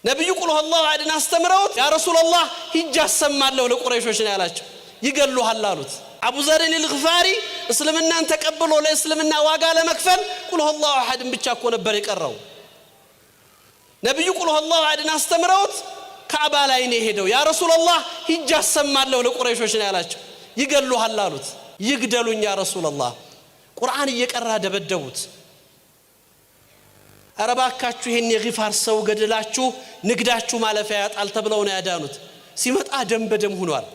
ነብዩ ቁል ሁወላሁ አሐድን አስተምረውት ያ ረሱላህ ሂጅ አሰማለሁ ለቁረይሾች ነው ያላቸው። ይገሉሃል አሉት። አቡ ዘርን الغፋሪ እስልምናን ተቀብሎ ለእስልምና ዋጋ ለመክፈል ቁል ሁወላሁ አሐድን ብቻ እኮ ነበር የቀረው። ነብዩ ቁል ሁወላሁ አሐድን አስተምረውት ካዕባ ላይ ነው ሄደው ያ ረሱላህ ሂጅ አሰማለሁ ለቁረይሾች ነው ያላቸው። ይገሉሃል አሉት። ይግደሉኝ ያ ረሱላህ። ቁርአን እየቀራ ደበደቡት። አረባካችሁ ይሄን የጊፋር ሰው ገደላችሁ ንግዳችሁ ማለፊያ ያጣል ተብለው ነው ያዳኑት። ሲመጣ ደም በደም ሆኗል።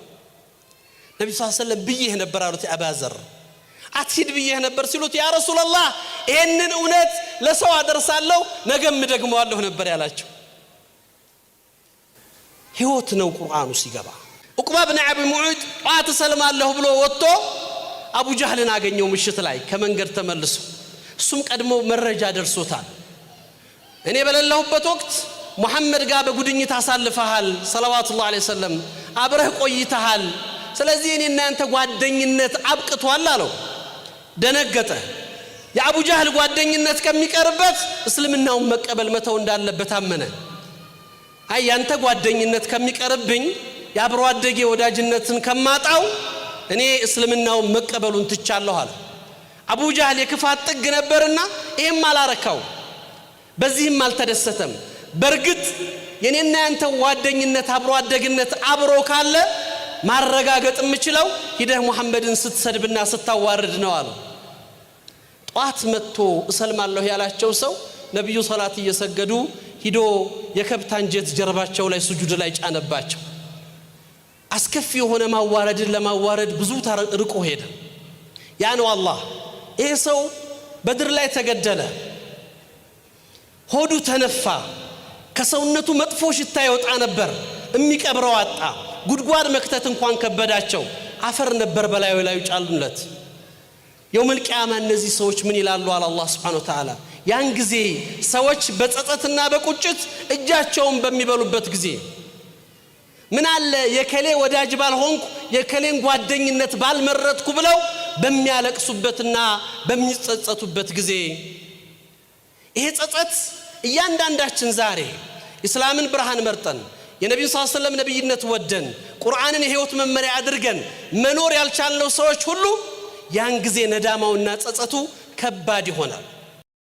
ነብዩ ሰለላሁ ዐለይሂ ወሰለም ብዬህ ነበር አሉት አባዘር። አትሂድ ብዬህ ነበር ሲሉት ያ ረሱላህ ይሄንን እውነት ለሰው አደርሳለሁ ነገም ደግመዋለሁ ነበር ያላቸው። ህይወት ነው ቁርአኑ ሲገባ። ዑቅባ ብን አቢ ሙዓይጥ አትሰልማለሁ ብሎ ወጥቶ አቡ ጀህልን አገኘው ምሽት ላይ ከመንገድ ተመልሶ። እሱም ቀድሞ መረጃ ደርሶታል። እኔ በለለሁበት ወቅት ሙሐመድ ጋር በጉድኝት አሳልፈሃል ሰለላሁ ዐለይሂ ወሰለም አብረህ ቆይተሃል። ስለዚህ እኔና አንተ ጓደኝነት አብቅቷል አለው። ደነገጠ። የአቡ ጀህል ጓደኝነት ከሚቀርበት እስልምናውን መቀበል መተው እንዳለበት አመነ። አይ ያንተ ጓደኝነት ከሚቀርብኝ ያብሮ አደጌ ወዳጅነትን ከማጣው እኔ እስልምናውን መቀበሉን ትቻለሁ አለ። አቡ ጀህል የክፋት ጥግ ነበርና ይሄም አላረካው፣ በዚህም አልተደሰተም። በርግጥ የኔና ያንተ ጓደኝነት አብሮ አደግነት አብሮ ካለ ማረጋገጥ የምችለው ሂደህ ሙሐመድን ስትሰድብና ስታዋርድ ነው አለ። ጧት መጥቶ እስልማለሁ ያላቸው ሰው ነብዩ ሶላት እየሰገዱ ሂዶ የከብት አንጀት ጀርባቸው ላይ ስጁድ ላይ ጫነባቸው። አስከፊ የሆነ ማዋረድን ለማዋረድ ብዙ ርቆ ሄደ። ያ ነው አላህ። ይሄ ሰው በድር ላይ ተገደለ። ሆዱ ተነፋ። ከሰውነቱ መጥፎ ሽታ ይወጣ ነበር። የሚቀብረው አጣ። ጉድጓድ መክተት እንኳን ከበዳቸው። አፈር ነበር በላዩ ላይ ጫሉለት። የውመል ቂያማ እነዚህ ሰዎች ምን ይላሉ አለ አላህ Subhanahu Wa Ta'ala። ያን ጊዜ ሰዎች በጸጸትና በቁጭት እጃቸውን በሚበሉበት ጊዜ ምን አለ የከሌ ወዳጅ ባልሆንኩ የከሌን ጓደኝነት ባልመረጥኩ ብለው በሚያለቅሱበትና በሚጸጸቱበት ጊዜ ይሄ ጸጸት እያንዳንዳችን ዛሬ እስላምን ብርሃን መርጠን የነብዩ ሰለላሁ ዐለይሂ ወሰለም ነብይነት ወደን ቁርአንን የህይወት መመሪያ አድርገን መኖር ያልቻልነው ሰዎች ሁሉ ያን ጊዜ ነዳማውና ጸጸቱ ከባድ ይሆናል።